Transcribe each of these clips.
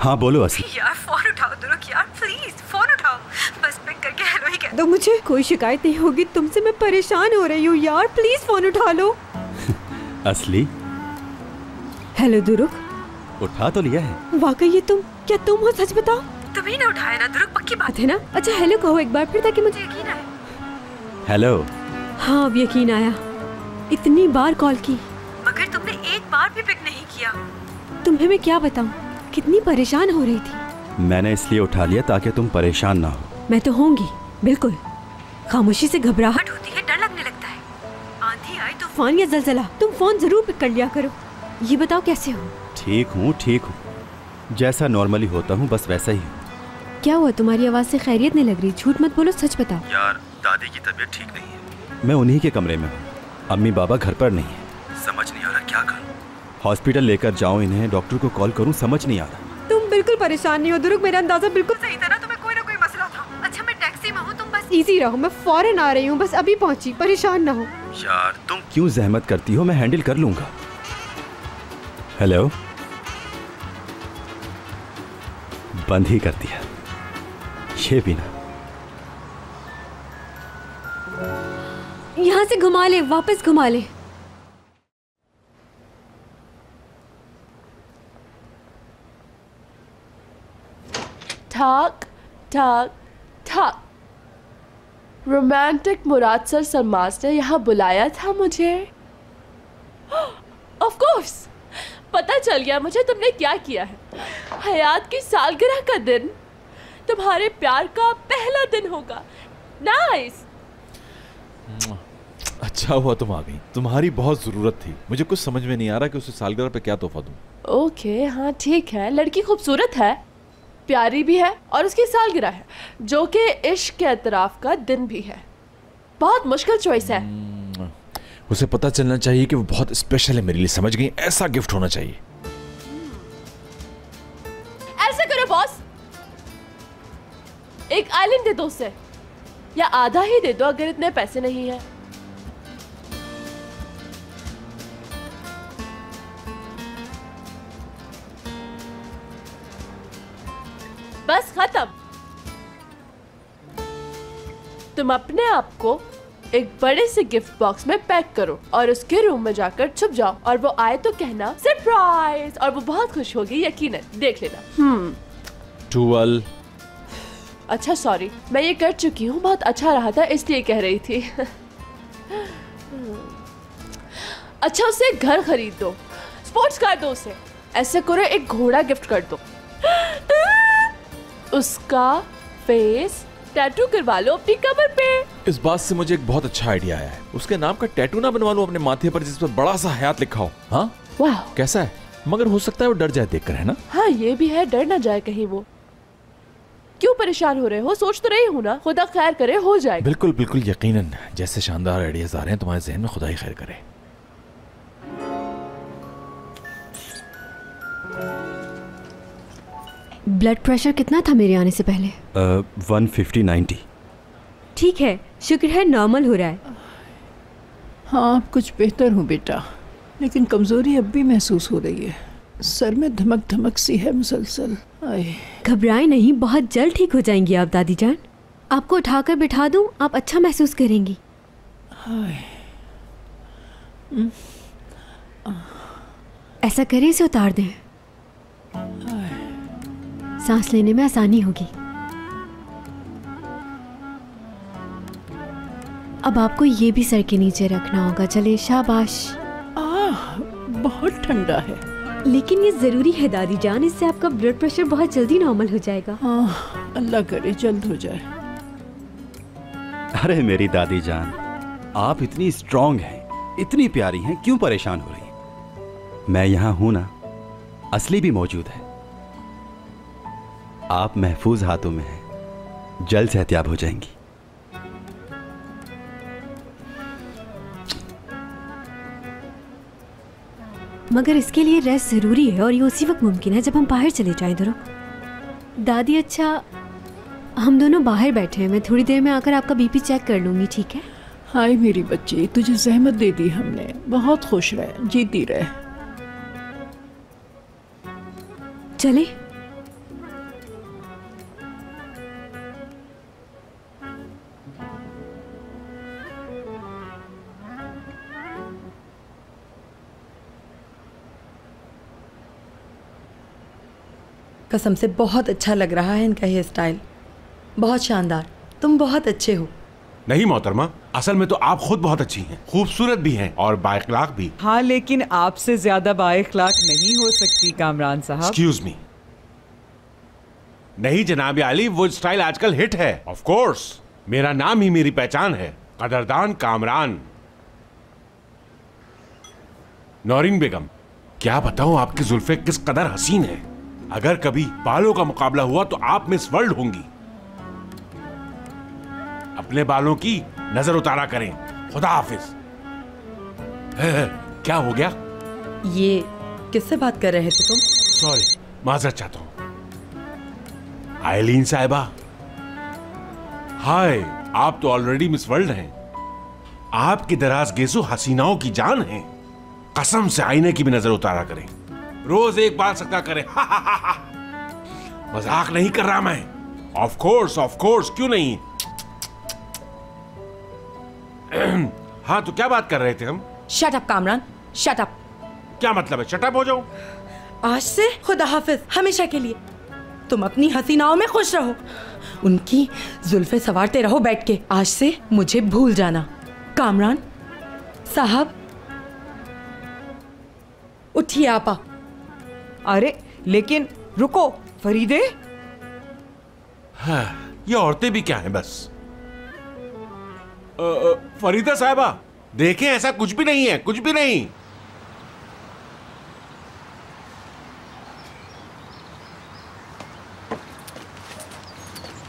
हाँ बोलो असली। यार फोन उठाओ दुरुक यार, प्लीज फोन उठाओ, बस पिक करके हेलो ही कह दो मुझे। कोई शिकायत नहीं होगी तुमसे, मैं परेशान हो रही हूँ यार, प्लीज फोन उठा लो। असली हेलो दुरुक। उठा तो लिया है। वाकई ये तुम? क्या तुम हो? सच बताओ। तुम्ही ने उठाया ना दुरुक, पक्की बात है ना? अच्छा हेलो कहो एक बार फिर, ताकि मुझे यकीन आए। हेलो। हाँ अब यकीन आया। इतनी बार कॉल की मगर तुमने एक बार भी पिक नहीं किया। तुम्हें मैं क्या बताऊं, कितनी परेशान हो रही थी। मैंने इसलिए उठा लिया ताकि तुम परेशान ना हो। मैं तो होंगी बिल्कुल। खामोशी से घबराहट होती है, डर लगने लगता है। आंधी आए तो तूफान या जलजला, तुम फोन जरूर पिक कर लिया करो। ये बताओ कैसे हो? ठीक हूँ जैसा नॉर्मली होता हूँ बस वैसा ही हूँ। क्या हुआ? तुम्हारी आवाज से खैरियत नहीं लग रही। झूठ मत बोलो, सच बताओ। यार दादी की तबीयत ठीक नहीं है। मैं उन्हीं के कमरे में हूँ। अम्मी बाबा घर पर नहीं है। समझ नहीं आ रहा क्या करूँ। हॉस्पिटल लेकर जाऊँ इन्हें, डॉक्टर को कॉल करूँ, समझ नहीं आ रहा। तुम बिल्कुल परेशान नहीं हो दुरुक, मेरा अंदाजा बिल्कुल सही था ना, तुम्हें कोई ना कोई मसला था। अच्छा मैं टैक्सी में हूँ, तुम बस इजी रहो, मैं फौरन आ रही हूँ, बस अभी पहुँची, परेशान ना हो। यार तुम क्यों जहमत करती हो, मैं हैंडल कर लूंगा। हेलो। बंद ही कर दिया। ये भी ना। यहाँ से घुमा ले, वापस घुमा ले। ठाक ठाक ठाक। रोमांटिक मुराद सर सरमाज ने यहाँ बुलाया था मुझे। ऑफ कोर्स पता चल गया मुझे तुमने क्या किया है। हयात की सालगिरह का दिन तुम्हारे प्यार का पहला दिन होगा। नाइस। अच्छा हुआ तुम आ गई, तुम्हारी बहुत जरूरत थी। मुझे कुछ समझ में नहीं आ रहा कि उसे सालगिरह पे क्या तोहफा दूं। ओके हाँ ठीक है, लड़की खूबसूरत है, प्यारी भी है और उसकी सालगिरह है जो कि इश्क के एतराफ का दिन भी है। बहुत मुश्किल चॉइस है। उसे पता चलना चाहिए कि वो बहुत स्पेशल है मेरे लिए, समझ गई? ऐसा गिफ्ट होना चाहिए। ऐसे करो बॉस, एक आइलैंड दे दो उसे, या आधा ही दे दो अगर इतने पैसे नहीं है। बस खत्म। तुम अपने आप को एक बड़े से गिफ्ट बॉक्स में पैक करो और उसके रूम में जाकर छुप जाओ, और वो आए तो कहना सरप्राइज, और वो बहुत खुश होगी यकीनन, देख लेना। टूवल। अच्छा सॉरी, मैं ये कर चुकी हूँ, बहुत अच्छा रहा था इसलिए कह रही थी। अच्छा उसे घर खरीद दो, स्पोर्ट्स कार दो उसे, ऐसे करो एक घोड़ा गिफ्ट कर दो, उसका फेस टैटू करवा लो अपनी कमर पे। इस बात से मुझे एक बहुत अच्छा आइडिया आया है। उसके नाम का टैटू ना बनवा लो अपने माथे पर जिस पर बड़ा सा हयात लिखा हो। हाँ वाह कैसा है? मगर हो सकता है वो डर जाए देखकर, है ना? हाँ ये भी है, डर ना जाए कहीं वो। क्यों परेशान हो रहे हो? सोच तो रही हूँ ना, खुदा खैर करे, हो जाएगा। बिल्कुल बिल्कुल यकीनन। जैसे शानदार आइडियाज आ रहे हैं तुम्हारे जहन में, खुदा ही खैर करे। ब्लड प्रेशर कितना था मेरे आने से पहले? 150/90। ठीक है, शुक्र है नॉर्मल हो रहा है। हाँ कुछ बेहतर हूँ बेटा, लेकिन कमजोरी अब भी महसूस हो रही है। सर में धमक धमक सी है मुसलसल। घबराएं नहीं, बहुत जल्द ठीक हो जाएंगी आप दादी जान। आपको उठाकर बिठा दूं, आप अच्छा महसूस करेंगी। ऐसा करें, इसे उतार दें, सांस लेने में आसानी होगी। अब आपको ये भी सर के नीचे रखना होगा। चले, शाबाश। बहुत ठंडा है, लेकिन ये जरूरी है दादी जान, इससे आपका ब्लड प्रेशर बहुत जल्दी नॉर्मल हो जाएगा। अल्लाह करे जल्द हो जाए। अरे मेरी दादी जान, आप इतनी स्ट्रांग हैं, इतनी प्यारी हैं, क्यों परेशान हो रही हैं? मैं यहाँ हूं ना, असली भी मौजूद है। आप महफूज हाथों में हैं, जल्द सेहतियाब हो जाएंगी। मगर इसके लिए रेस्ट जरूरी है, और ये उसी वक्त मुमकिन है जब हम बाहर चले जाएं। धरो दादी, अच्छा हम दोनों बाहर बैठे हैं, मैं थोड़ी देर में आकर आपका बीपी चेक कर लूंगी, ठीक है? हाय मेरी बच्ची, तुझे जहमत दे दी हमने, बहुत खुश रहे, जीती रहे। चले। कसम से बहुत अच्छा लग रहा है इनका हेयर स्टाइल, बहुत शानदार। तुम बहुत अच्छे हो। नहीं मोहतरमा, असल में तो आप खुद बहुत अच्छी हैं, खूबसूरत भी हैं और बाइखलाक भी। हाँ, लेकिन आपसे ज्यादा बाइखलाक नहीं हो सकती कामरान साहब। Excuse me. नहीं जनाब आली, वो स्टाइल आजकल हिट है। ऑफ कोर्स, मेरा नाम ही मेरी पहचान है, कदरदान कामरान। नौरीन बेगम, क्या बताऊं आपकी जुल्फे किस कदर हसीन है। अगर कभी बालों का मुकाबला हुआ तो आप मिस वर्ल्ड होंगी। अपने बालों की नजर उतारा करें। खुदा हाफिज। क्या हो गया? ये किससे बात कर रहे थे तुम? सॉरी, माजरत चाहता हूं। आइलीन साहिबा, हाय, आप तो ऑलरेडी मिस वर्ल्ड हैं। आपकी दराज गेसो हसीनाओं की जान है। कसम से आईने की भी नजर उतारा करें, रोज एक बाल सकता करें। मजाक नहीं कर रहा मैं। ऑफ कोर्स, क्यों नहीं। हाँ, तो क्या बात कर रहे थे हम? Shut up Kamran, shut up. क्या मतलब है शट अप हो जाऊं? आज से खुदा हाफिज, हमेशा के लिए तुम अपनी हसीनाओं में खुश रहो, उनकी जुल्फे सवारते रहो बैठ के। आज से मुझे भूल जाना। कामरान साहब, उठिए आपा। अरे लेकिन रुको फरीदे। हाँ, ये औरतें भी क्या हैं बस। फरीदा साहबा, देखें, ऐसा कुछ भी नहीं है, कुछ भी नहीं।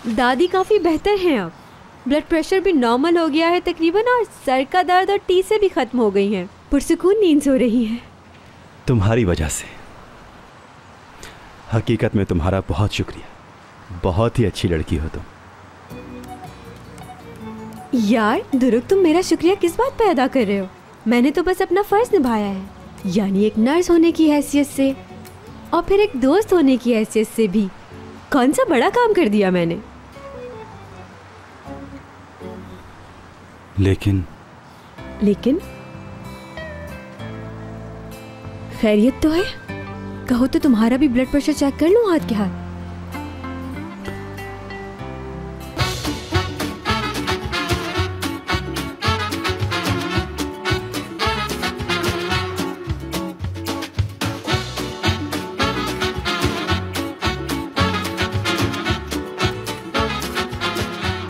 दादी काफी बेहतर हैं अब। ब्लड प्रेशर भी नॉर्मल हो गया है तकरीबन, और सर का दर्द और टी से भी खत्म हो गई हैं। पुरसुकून नींद सो रही है। तुम्हारी वजह से। हकीकत में तुम्हारा बहुत शुक्रिया। बहुत ही अच्छी लड़की हो तुम। यार दुरुक, तुम मेरा शुक्रिया किस बात पे अदा कर रहे हो? मैंने तो बस अपना फर्ज निभाया है, यानी एक नर्स होने की हैसियत से और फिर एक दोस्त होने की हैसियत से भी। कौन सा बड़ा काम कर दिया मैंने? लेकिन खैरियत तो है? कहो तो तुम्हारा भी ब्लड प्रेशर चेक कर लूं हाथ के हाथ।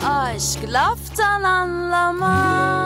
Aşk laftan anlamaz.